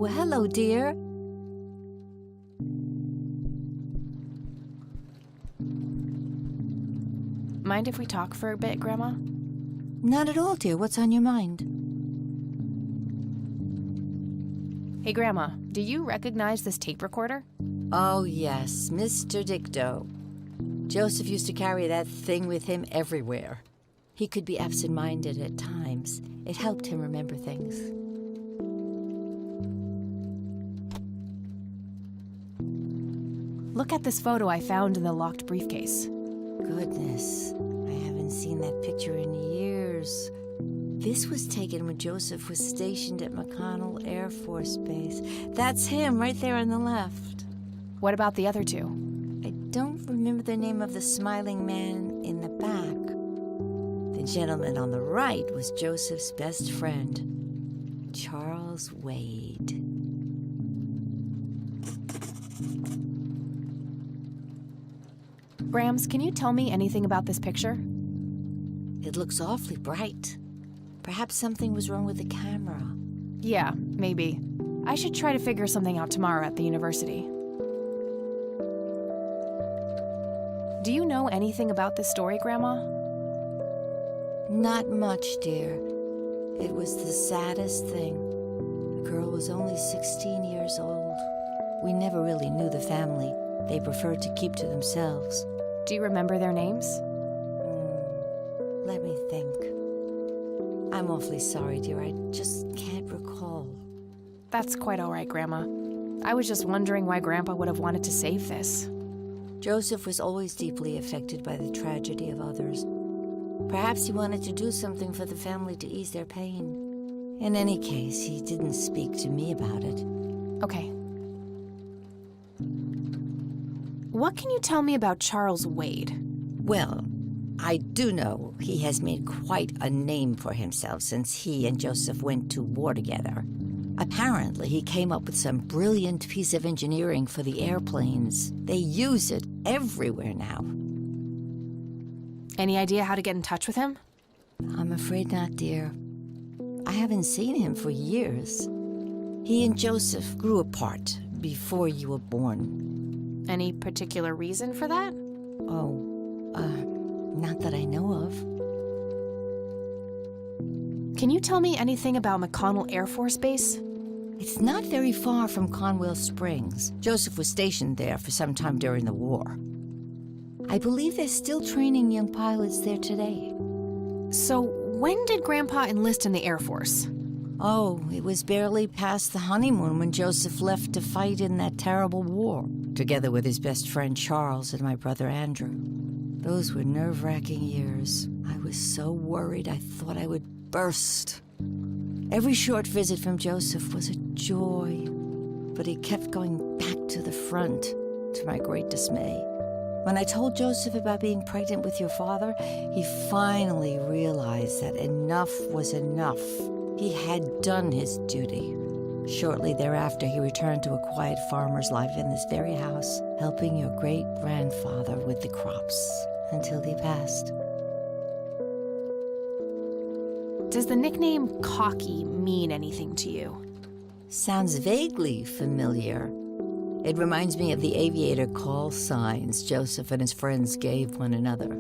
hello, dear. Mind if we talk for a bit, Grandma? Not at all, dear. What's on your mind? Hey, Grandma, do you recognize this tape recorder? Oh, yes, Mr. Dicto. Joseph used to carry that thing with him everywhere. He could be absent-minded at times. It helped him remember things. Look at this photo I found in the locked briefcase. Goodness, I haven't seen that picture in years. This was taken when Joseph was stationed at McConnell Air Force Base. That's him, right there on the left. What about the other two? I don't remember the name of the smiling man in the back. The gentleman on the right was Joseph's best friend, Charles Wade. Grams, can you tell me anything about this picture? It looks awfully bright. Perhaps something was wrong with the camera. Yeah, maybe. I should try to figure something out tomorrow at the university. Do you know anything about this story, Grandma? Not much, dear. It was the saddest thing. The girl was only 16 years old. We never really knew the family. They preferred to keep to themselves. Do you remember their names? Let me think. I'm awfully sorry, dear. I just can't recall. That's quite all right, Grandma. I was just wondering why Grandpa would have wanted to save this. Joseph was always deeply affected by the tragedy of others. Perhaps he wanted to do something for the family to ease their pain. In any case, he didn't speak to me about it. Okay. What can you tell me about Charles Wade? Well, I do know he has made quite a name for himself since he and Joseph went to war together. Apparently, he came up with some brilliant piece of engineering for the airplanes. They use it everywhere now. Any idea how to get in touch with him? I'm afraid not, dear. I haven't seen him for years. He and Joseph grew apart before you were born. Any particular reason for that? Oh, not that I know of. Can you tell me anything about McConnell Air Force Base? It's not very far from Conwell Springs. Joseph was stationed there for some time during the war. I believe they're still training young pilots there today. So, when did Grandpa enlist in the Air Force? Oh, it was barely past the honeymoon when Joseph left to fight in that terrible war, together with his best friend Charles and my brother Andrew. Those were nerve-wracking years. I was so worried I thought I would burst. Every short visit from Joseph was a joy, but he kept going back to the front, to my great dismay. When I told Joseph about being pregnant with your father, he finally realized that enough was enough. He had done his duty. Shortly thereafter, he returned to a quiet farmer's life in this very house, helping your great-grandfather with the crops until he passed. Does the nickname Cocky mean anything to you? Sounds vaguely familiar. It reminds me of the aviator call signs Joseph and his friends gave one another.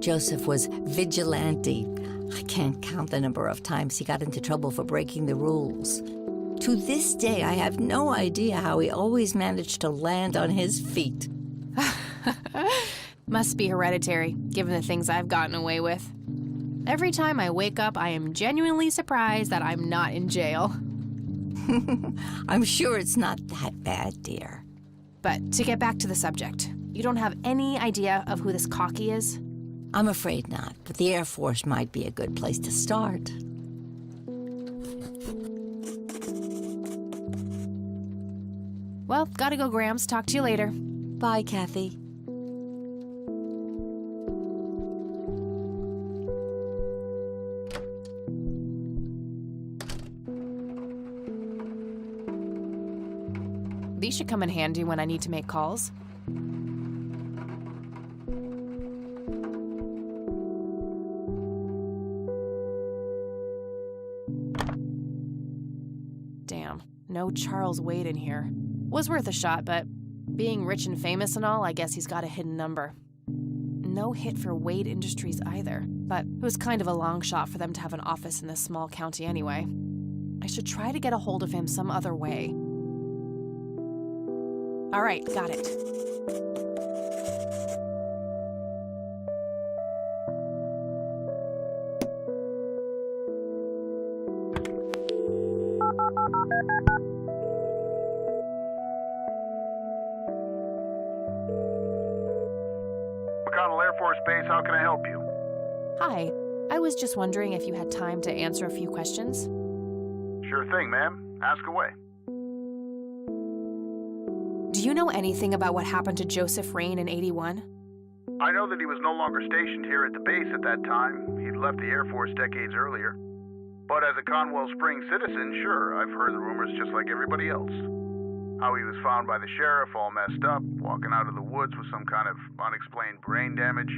Joseph was vigilante. I can't count the number of times he got into trouble for breaking the rules. To this day, I have no idea how he always managed to land on his feet. Must be hereditary, given the things I've gotten away with. Every time I wake up, I am genuinely surprised that I'm not in jail. I'm sure it's not that bad, dear. But to get back to the subject, you don't have any idea of who this Cocky is? I'm afraid not, but the Air Force might be a good place to start. Well, gotta go, Grams. Talk to you later. Bye, Kathy. These should come in handy when I need to make calls. Damn, no Charles Wade in here. Was worth a shot, but being rich and famous and all, I guess he's got a hidden number. No hit for Wade Industries either, but it was kind of a long shot for them to have an office in this small county anyway. I should try to get a hold of him some other way. All right, got it. McConnell Air Force Base, how can I help you? Hi, I was just wondering if you had time to answer a few questions. Sure thing, ma'am. Ask away. Do you know anything about what happened to Joseph Rain in '81? I know that he was no longer stationed here at the base at that time. He'd left the Air Force decades earlier. But as a Conwell Springs citizen, sure, I've heard the rumors just like everybody else. How he was found by the sheriff all messed up, walking out of the woods with some kind of unexplained brain damage.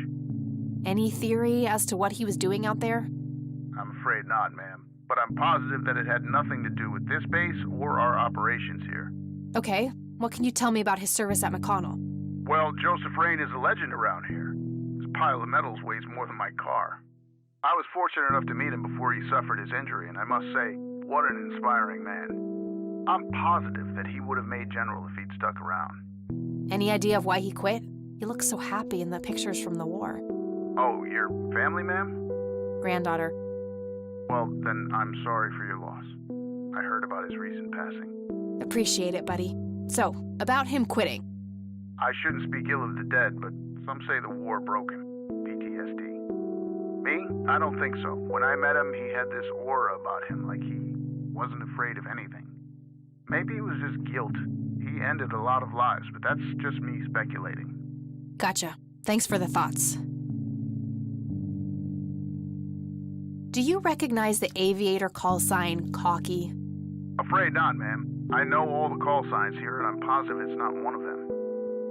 Any theory as to what he was doing out there? I'm afraid not, ma'am. But I'm positive that it had nothing to do with this base or our operations here. Okay, what can you tell me about his service at McConnell? Well, Joseph Rain is a legend around here. His pile of medals weighs more than my car. I was fortunate enough to meet him before he suffered his injury, and I must say, what an inspiring man. I'm positive that he would have made general if he'd stuck around. Any idea of why he quit? He looks so happy in the pictures from the war. Oh, your family, ma'am? Granddaughter. Well, then I'm sorry for your loss. I heard about his recent passing. Appreciate it, buddy. So, about him quitting. I shouldn't speak ill of the dead, but some say the war broke him. PTSD. Me? I don't think so. When I met him, he had this aura about him, like he wasn't afraid of anything. Maybe it was just guilt. He ended a lot of lives, but that's just me speculating. Gotcha. Thanks for the thoughts. Do you recognize the aviator call sign, Cocky? Afraid not, ma'am. I know all the call signs here, and I'm positive it's not one of them.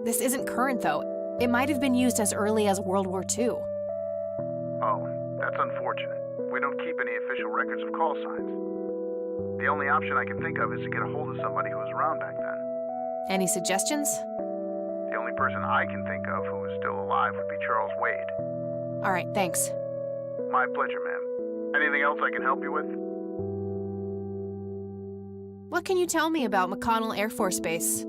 This isn't current, though. It might have been used as early as World War II. Oh, that's unfortunate. We don't keep any official records of call signs. The only option I can think of is to get a hold of somebody who was around back then. Any suggestions? The only person I can think of who is still alive would be Charles Wade. All right, thanks. My pleasure, ma'am. Anything else I can help you with? What can you tell me about McConnell Air Force Base?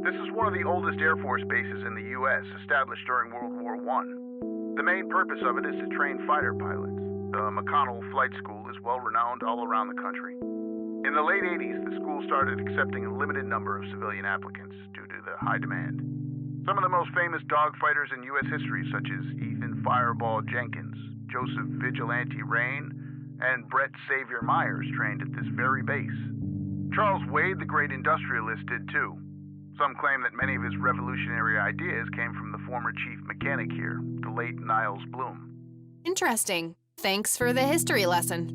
This is one of the oldest Air Force bases in the U.S., established during World War I. The main purpose of it is to train fighter pilots. The McConnell Flight School is well-renowned all around the country. In the late 80s, the school started accepting a limited number of civilian applicants due to the high demand. Some of the most famous dogfighters in U.S. history, such as Ethan Fireball Jenkins, Joseph Vigilante Rain, and Brett Savior Myers trained at this very base. Charles Wade, the great industrialist, did too. Some claim that many of his revolutionary ideas came from the former chief mechanic here, the late Niles Bloom. Interesting. Thanks for the history lesson.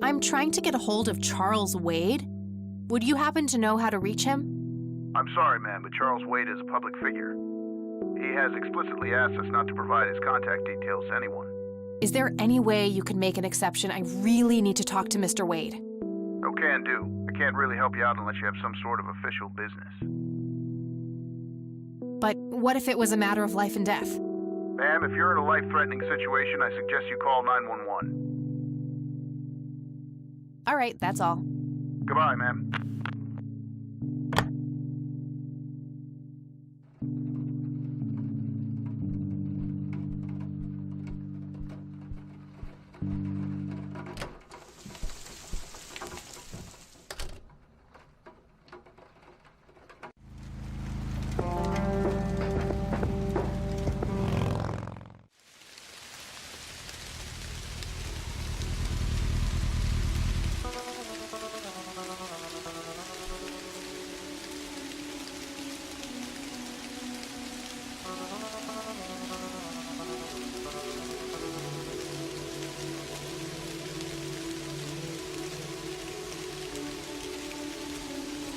I'm trying to get a hold of Charles Wade. Would you happen to know how to reach him? I'm sorry, ma'am, but Charles Wade is a public figure. He has explicitly asked us not to provide his contact details to anyone. Is there any way you can make an exception? I really need to talk to Mr. Wade. No can do. I can't really help you out unless you have some sort of official business. But what if it was a matter of life and death? Ma'am, if you're in a life-threatening situation, I suggest you call 911. All right, that's all. Goodbye, ma'am.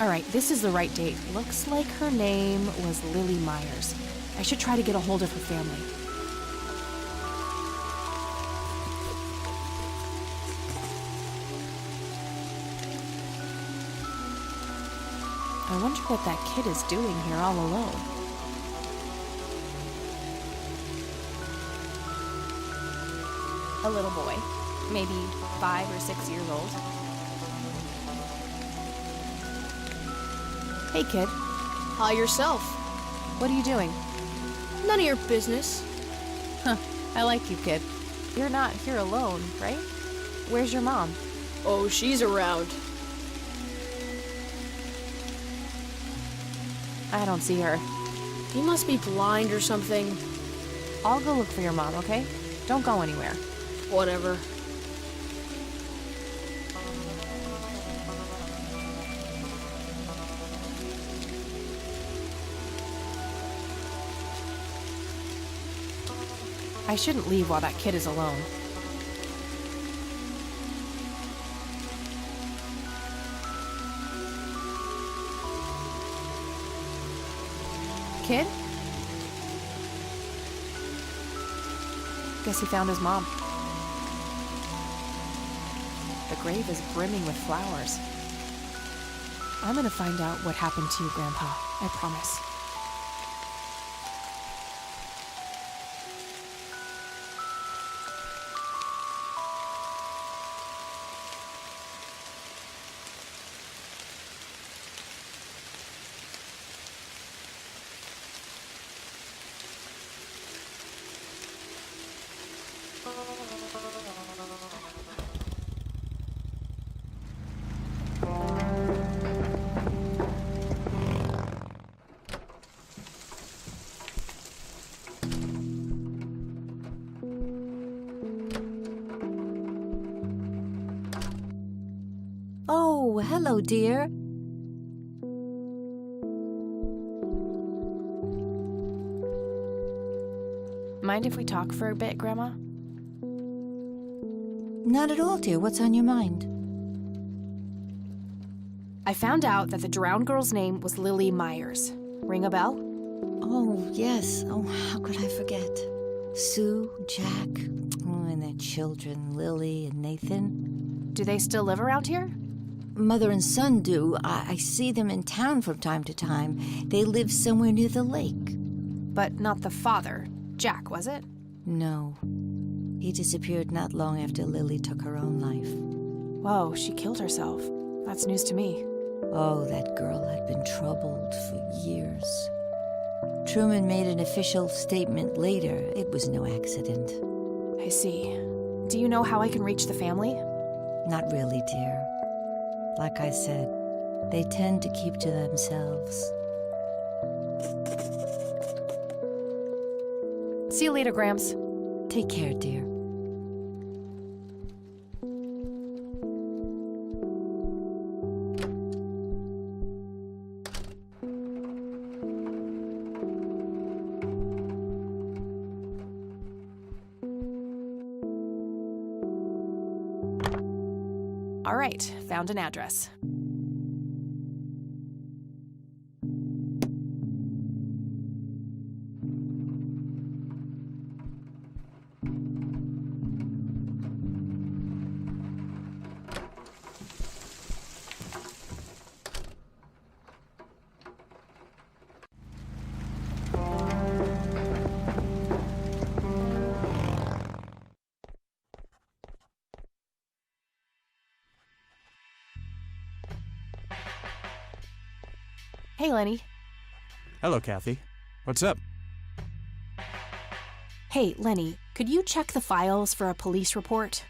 All right, this is the right date. Looks like her name was Lily Myers. I should try to get a hold of her family. wonder what that kid is doing here all alone. A little boy, maybe 5 or 6 years old. Hey, kid. Hi yourself. What are you doing? None of your business. Huh, I like you, kid. You're not here alone, right? Where's your mom? Oh, she's around. I don't see her. You must be blind or something. I'll go look for your mom, okay? Don't go anywhere. Whatever. I shouldn't leave while that kid is alone. Kid? Guess he found his mom. The grave is brimming with flowers. I'm gonna find out what happened to you, Grandpa. I promise. Oh, hello, dear. Mind if we talk for a bit, Grandma? Not at all, dear. What's on your mind? I found out that the drowned girl's name was Lily Myers. Ring a bell? Oh, yes. Oh, how could I forget? Sue, Jack, and their children, Lily and Nathan. Do they still live around here? Mother and son do. I see them in town from time to time. They live somewhere near the lake. But not the father. Jack, was it? No. He disappeared not long after Lily took her own life. Whoa, she killed herself. That's news to me. Oh, that girl had been troubled for years. Truman made an official statement later. It was no accident. I see. Do you know how I can reach the family? Not really, dear. Like I said, they tend to keep to themselves. See you later, Gramps. Take care, dear. All right, found an address. Hey, Lenny. Hello, Kathy. What's up? Hey, Lenny, could you check the files for a police report?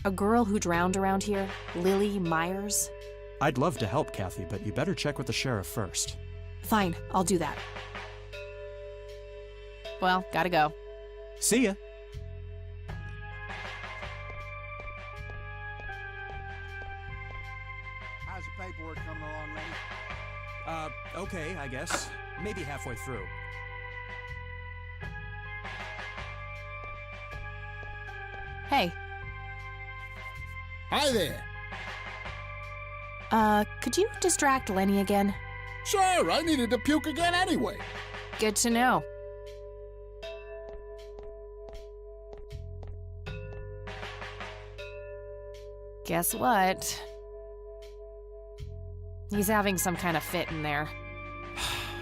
A girl who drowned around here, Lily Myers? I'd love to help, Kathy, but you better check with the sheriff first. Fine, I'll do that. Well, gotta go. See ya. How's the paperwork coming along, Lenny? Okay, I guess. Maybe halfway through. Hey, Hi there. could you distract Lenny again? Sure, I needed to puke again anyway. Good to know. Guess what? He's having some kind of fit in there.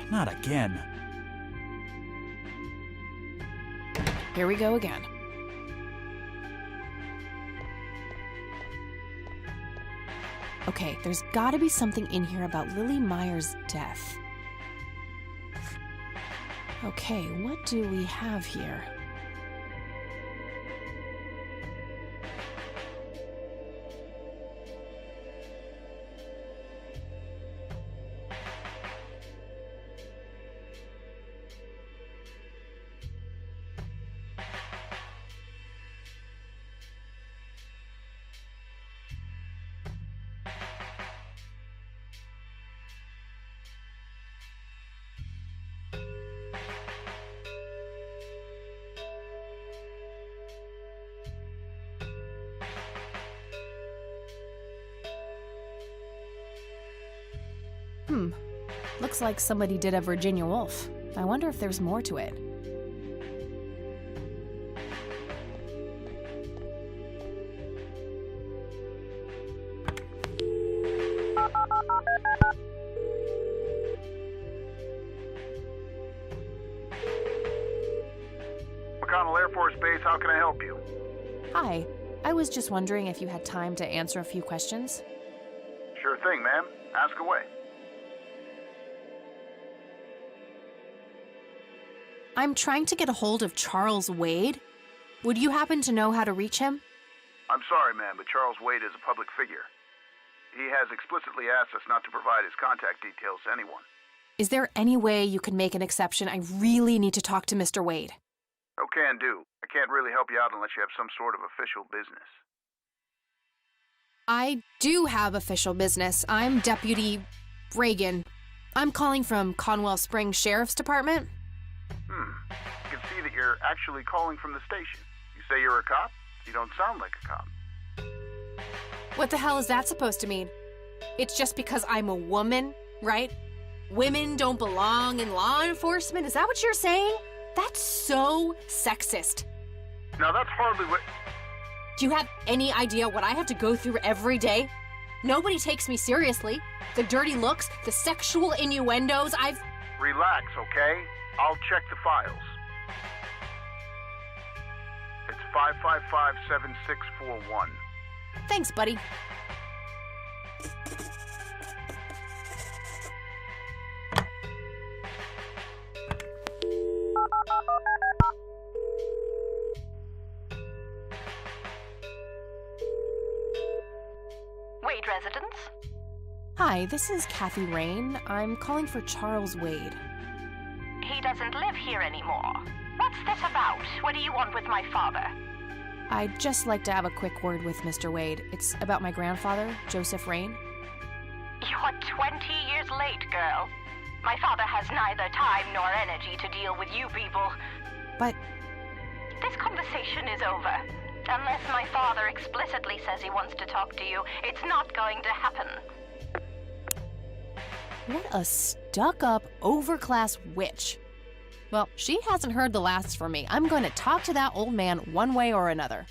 Not again. Here we go again. Okay, there's gotta be something in here about Lily Meyer's death. Okay, what do we have here? Looks like somebody did a Virginia Woolf. I wonder if there's more to it. McConnell Air Force Base, how can I help you? Hi, I was just wondering if you had time to answer a few questions. Sure thing, ma'am. Ask away. I'm trying to get a hold of Charles Wade. Would you happen to know how to reach him? I'm sorry, ma'am, but Charles Wade is a public figure. He has explicitly asked us not to provide his contact details to anyone. Is there any way you can make an exception? I really need to talk to Mr. Wade. No can do. I can't really help you out unless you have some sort of official business. I do have official business. I'm Deputy Reagan. I'm calling from Conwell Springs Sheriff's Department. I can see that you're actually calling from the station. You say you're a cop? You don't sound like a cop. What the hell is that supposed to mean? It's just because I'm a woman, right? Women don't belong in law enforcement? Is that what you're saying? That's so sexist. Now that's hardly what... Do you have any idea what I have to go through every day? Nobody takes me seriously. The dirty looks, the sexual innuendos, Relax, okay? I'll check the files. It's 555-7641. Thanks, buddy. Wade residence? Hi, this is Kathy Rain. I'm calling for Charles Wade. He doesn't live here anymore. What's this about? What do you want with my father? I'd just like to have a quick word with Mr. Wade. It's about my grandfather, Joseph Rain. You're 20 years late, girl. My father has neither time nor energy to deal with you people. But This conversation is over. Unless my father explicitly says he wants to talk to you, it's not going to happen. what a stuck-up, overclass witch. Well, she hasn't heard the last from me. I'm going to talk to that old man one way or another.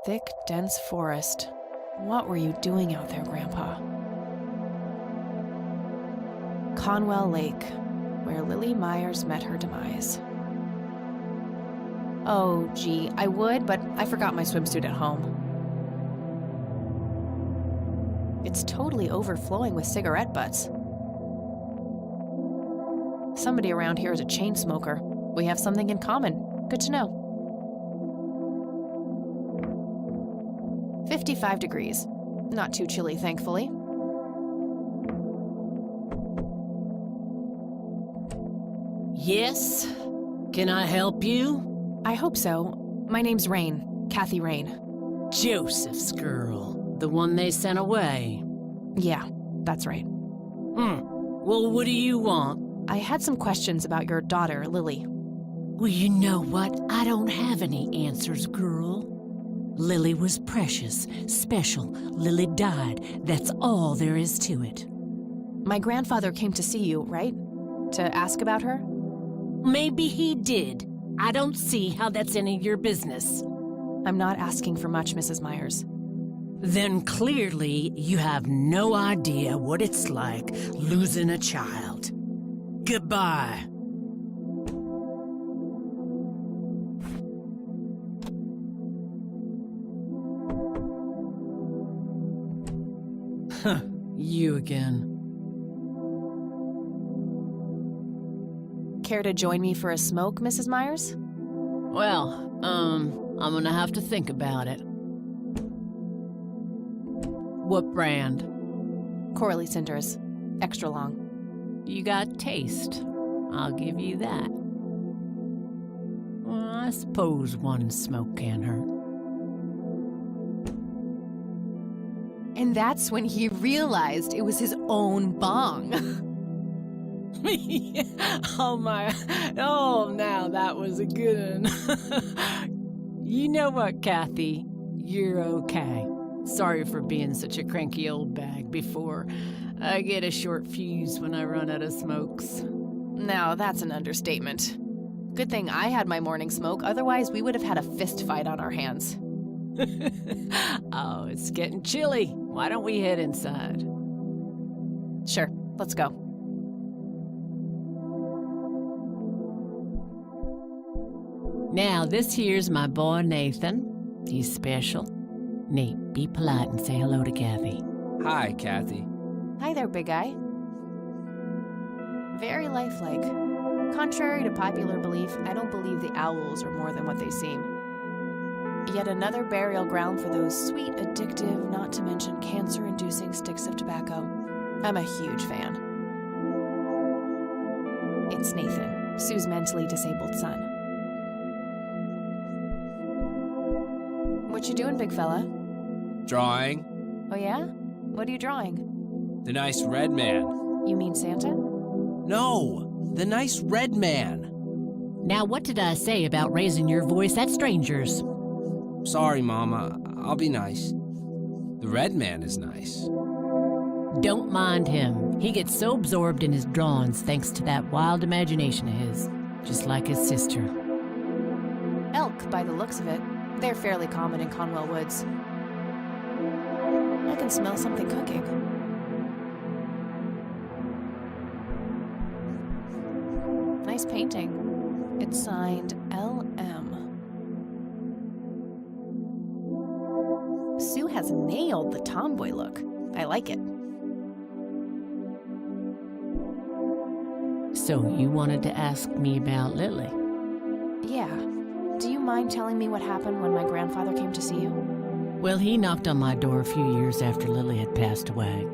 Thick, dense forest. What were you doing out there, Grandpa? Conwell Lake, where Lily Myers met her demise. Oh, gee, I would, but I forgot my swimsuit at home. It's totally overflowing with cigarette butts. Somebody around here is a chain smoker. We have something in common. Good to know. 55 degrees. Not too chilly, thankfully. Yes? Can I help you? I hope so. My name's Rain. Kathy Rain. Joseph's girl. The one they sent away. Yeah, that's right. Well, what do you want? I had some questions about your daughter, Lily. Well, you know what? I don't have any answers, girl. Lily was precious, special. Lily died. That's all there is to it. My grandfather came to see you, right? To ask about her? Maybe he did. I don't see how that's any of your business. I'm not asking for much, Mrs. Myers. Then clearly you have no idea what it's like losing a child. Goodbye. Huh, you again. Care to join me for a smoke, Mrs. Myers? Well, I'm gonna have to think about it. What brand? Corley Cinders. Extra long. You got taste. I'll give you that. Well, I suppose one smoke can't hurt. And that's when he realized it was his own bong. Oh my, oh now that was a good one. You know what, Kathy? You're okay. Sorry for being such a cranky old bag before. I get a short fuse when I run out of smokes. Now, that's an understatement. Good thing I had my morning smoke, otherwise we would have had a fist fight on our hands. Oh, it's getting chilly. Why don't we head inside? Sure, let's go. Now, this here's my boy Nathan. He's special. Nate, be polite and say hello to Kathy. Hi, Kathy. Hi there, big guy. Very lifelike. Contrary to popular belief, I don't believe the owls are more than what they seem. Yet another burial ground for those sweet, addictive, not to mention cancer-inducing sticks of tobacco. I'm a huge fan. It's Nathan, Sue's mentally disabled son. What you doing, big fella? Drawing. Oh yeah? What are you drawing? The nice red man. You mean Santa? No, the nice red man. Now, what did I say about raising your voice at strangers? Sorry, Mama. I'll be nice. The red man is nice. Don't mind him. He gets so absorbed in his drawings thanks to that wild imagination of his, just like his sister. Elk, by the looks of it. They're fairly common in Conwell Woods. I can smell something cooking. Nice painting. It's signed L.M. Sue has nailed the tomboy look. I like it. So you wanted to ask me about Lily? Yeah. Do you mind telling me what happened when my grandfather came to see you? Well, he knocked on my door a few years after Lily had passed away.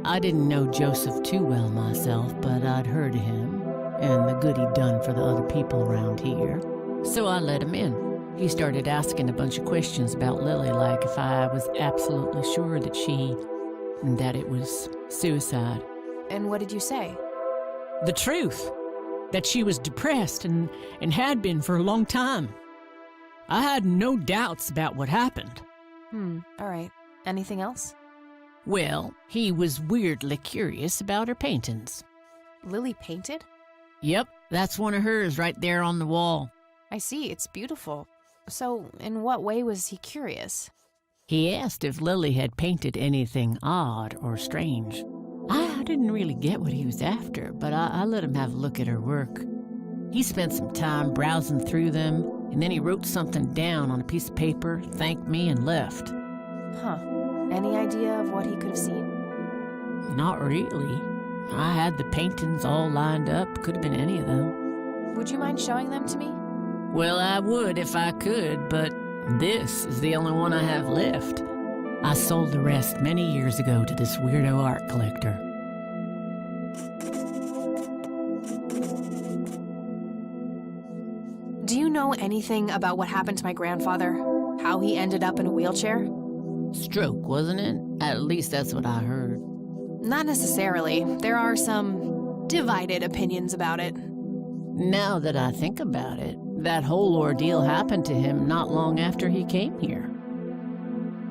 I didn't know Joseph too well myself, but I'd heard of him and the good he'd done for the other people around here. So I let him in. He started asking a bunch of questions about Lily, like if I was absolutely sure that it was suicide. And what did you say? The truth. That she was depressed and had been for a long time. I had no doubts about what happened. All right. Anything else? Well, he was weirdly curious about her paintings. Lily painted? Yep, that's one of hers right there on the wall. I see, it's beautiful. So, in what way was he curious? He asked if Lily had painted anything odd or strange. I didn't really get what he was after, but I let him have a look at her work. He spent some time browsing through them, and then he wrote something down on a piece of paper, thanked me, and left. Huh. Any idea of what he could have seen? Not really. I had the paintings all lined up. Could have been any of them. Would you mind showing them to me? Well, I would if I could, but this is the only one I have left. I sold the rest many years ago to this weirdo art collector. Do you know anything about what happened to my grandfather? How he ended up in a wheelchair? Stroke, wasn't it? At least that's what I heard. Not necessarily. There are some divided opinions about it. Now that I think about it, that whole ordeal happened to him not long after he came here.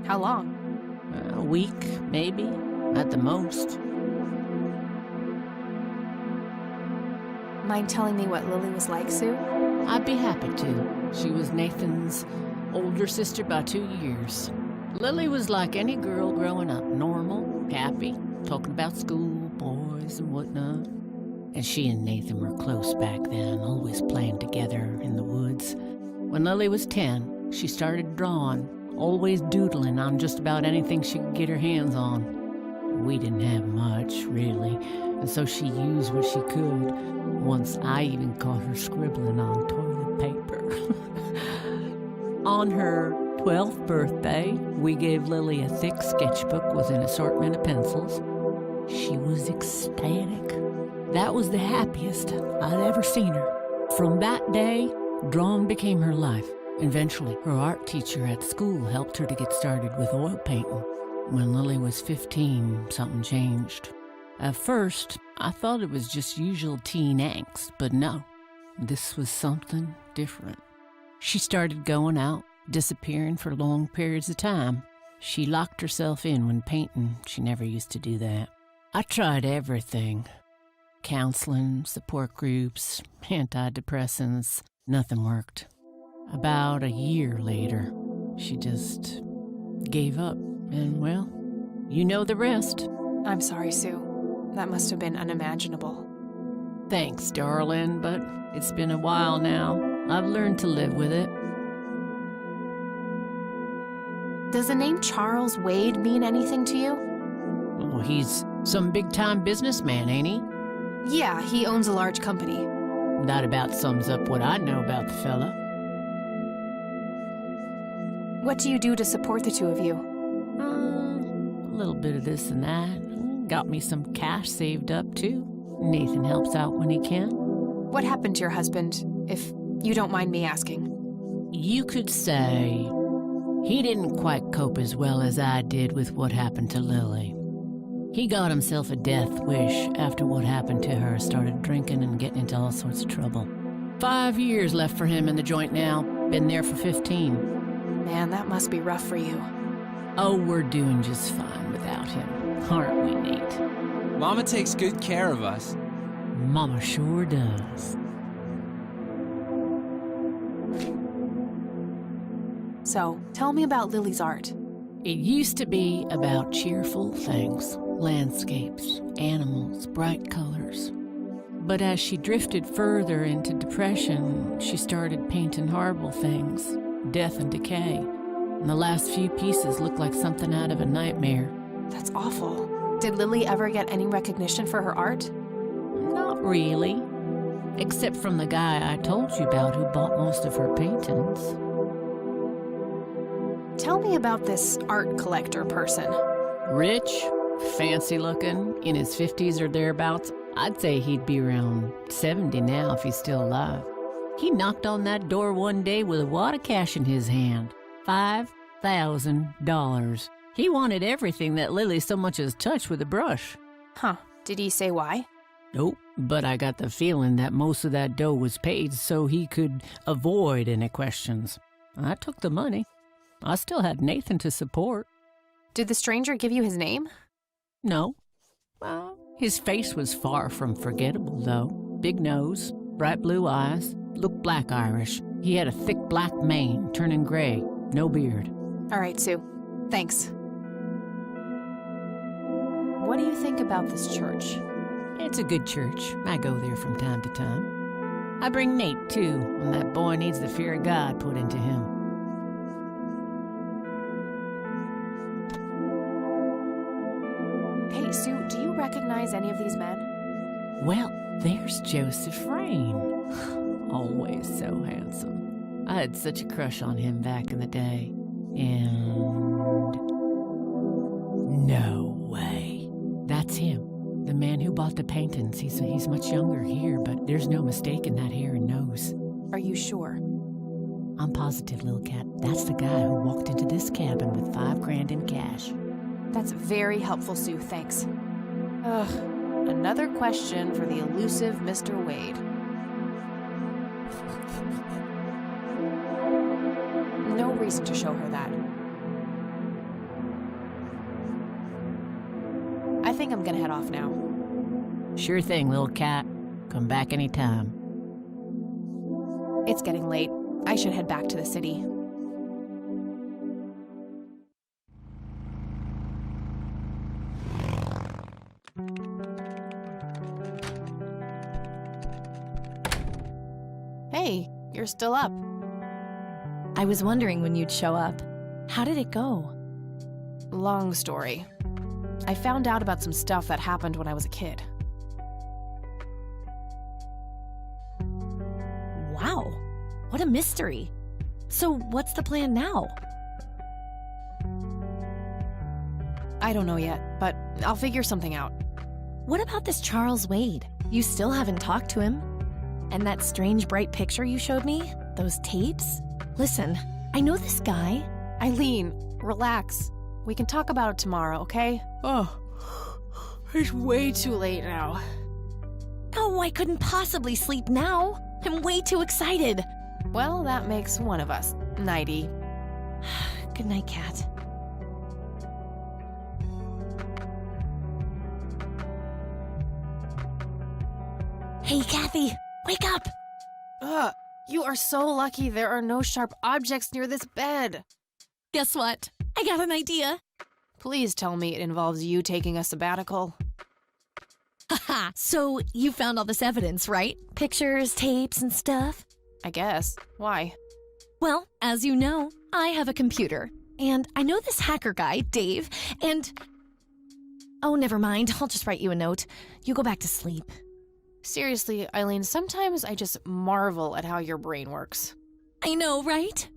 How long? A week, maybe, at the most. Mind telling me what Lily was like, Sue? I'd be happy to. She was Nathan's older sister by 2 years. Lily was like any girl growing up, normal, happy, talking about school, boys, and whatnot. And she and Nathan were close back then, always playing together in the woods. When Lily was 10, she started drawing, always doodling on just about anything she could get her hands on. We didn't have much, really, and so she used what she could. Once I even caught her scribbling on toilet paper. On her 12th birthday, we gave Lily a thick sketchbook with an assortment of pencils. She was ecstatic. That was the happiest I'd ever seen her. From that day, drawing became her life. Eventually, her art teacher at school helped her to get started with oil painting. When Lily was 15, something changed. At first, I thought it was just usual teen angst, but no, this was something different. She started going out, disappearing for long periods of time. She locked herself in when painting. She never used to do that. I tried everything. Counseling, support groups, antidepressants. Nothing worked. About a year later, she just gave up. And, well, you know the rest. I'm sorry, Sue. That must have been unimaginable. Thanks, darling, but it's been a while now. I've learned to live with it. Does the name Charles Wade mean anything to you? Oh, he's some big-time businessman, ain't he? Yeah, he owns a large company. That about sums up what I know about the fella. What do you do to support the two of you? A little bit of this and that. Got me some cash saved up, too. Nathan helps out when he can. What happened to your husband, if you don't mind me asking? You could say he didn't quite cope as well as I did with what happened to Lily. He got himself a death wish after what happened to her, started drinking and getting into all sorts of trouble. 5 years left for him in the joint now. Been there for 15. Man, that must be rough for you. Oh, we're doing just fine without him, aren't we, Nate? Mama takes good care of us. Mama sure does. So, tell me about Lily's art. It used to be about cheerful things, landscapes, animals, bright colors. But as she drifted further into depression, she started painting horrible things, death and decay. And the last few pieces look like something out of a nightmare. That's awful. Did Lily ever get any recognition for her art? Not really. Except from the guy I told you about who bought most of her paintings. Tell me about this art collector person. Rich, fancy looking, in his 50s or thereabouts. I'd say he'd be around 70 now if he's still alive. He knocked on that door one day with a wad of cash in his hand. $5,000. He wanted everything that Lily so much as touched with a brush. Huh. Did he say why? Nope, but I got the feeling that most of that dough was paid so he could avoid any questions. I took the money. I still had Nathan to support. Did the stranger give you his name? No. Well, his face was far from forgettable, though. Big nose, bright blue eyes, looked black Irish. He had a thick black mane, turning gray, no beard. All right, Sue. Thanks. What do you think about this church? It's a good church. I go there from time to time. I bring Nate, too, when that boy needs the fear of God put into him. Hey, Sue, do you recognize any of these men? Well, there's Joseph Rain. Always so handsome. I had such a crush on him back in the day. And... no way. That's him. The man who bought the paintings. He's much younger here, but there's no mistaking that hair and nose. Are you sure? I'm positive, little cat. That's the guy who walked into this cabin with $5,000 in cash. That's very helpful, Sue. Thanks. Ugh, another question for the elusive Mr. Wade. No reason to show her that. I think I'm gonna head off now. Sure thing, little cat. Come back anytime. It's getting late. I should head back to the city. Hey, you're still up. I was wondering when you'd show up. How did it go? Long story. I found out about some stuff that happened when I was a kid. Wow, what a mystery. So what's the plan now? I don't know yet, but I'll figure something out. What about this Charles Wade? You still haven't talked to him? And that strange bright picture you showed me? Those tapes? Listen, I know this guy. Eileen, relax. We can talk about it tomorrow, okay? Oh, it's way too late now. Oh, I couldn't possibly sleep now. I'm way too excited. Well, that makes one of us. Nighty. Good night, Kat. Hey, Kathy, wake up! Ugh, you are so lucky there are no sharp objects near this bed. Guess what? I got an idea. Please tell me it involves you taking a sabbatical. Haha, so you found all this evidence, right? Pictures, tapes, and stuff? I guess. Why? Well, as you know, I have a computer. And I know this hacker guy, Dave, and... Oh, never mind. I'll just write you a note. You go back to sleep. Seriously, Eileen, sometimes I just marvel at how your brain works. I know, right?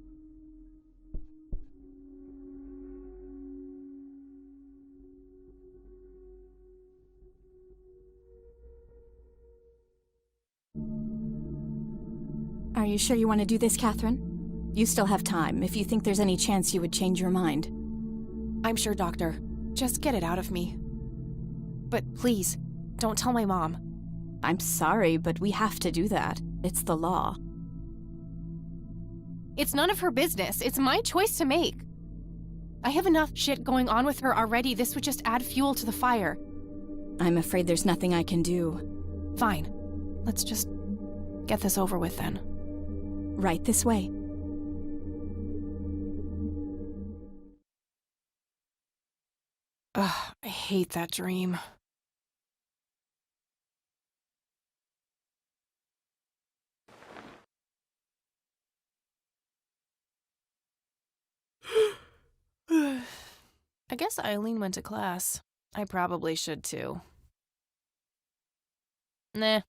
Are you sure you want to do this, Catherine? You still have time, if you think there's any chance you would change your mind. I'm sure, Doctor. Just get it out of me. But please, don't tell my mom. I'm sorry, but we have to do that. It's the law. It's none of her business. It's my choice to make. I have enough shit going on with her already. This would just add fuel to the fire. I'm afraid there's nothing I can do. Fine. Let's just get this over with then. Right this way. Ugh, I hate that dream. I guess Eileen went to class. I probably should too. Nah,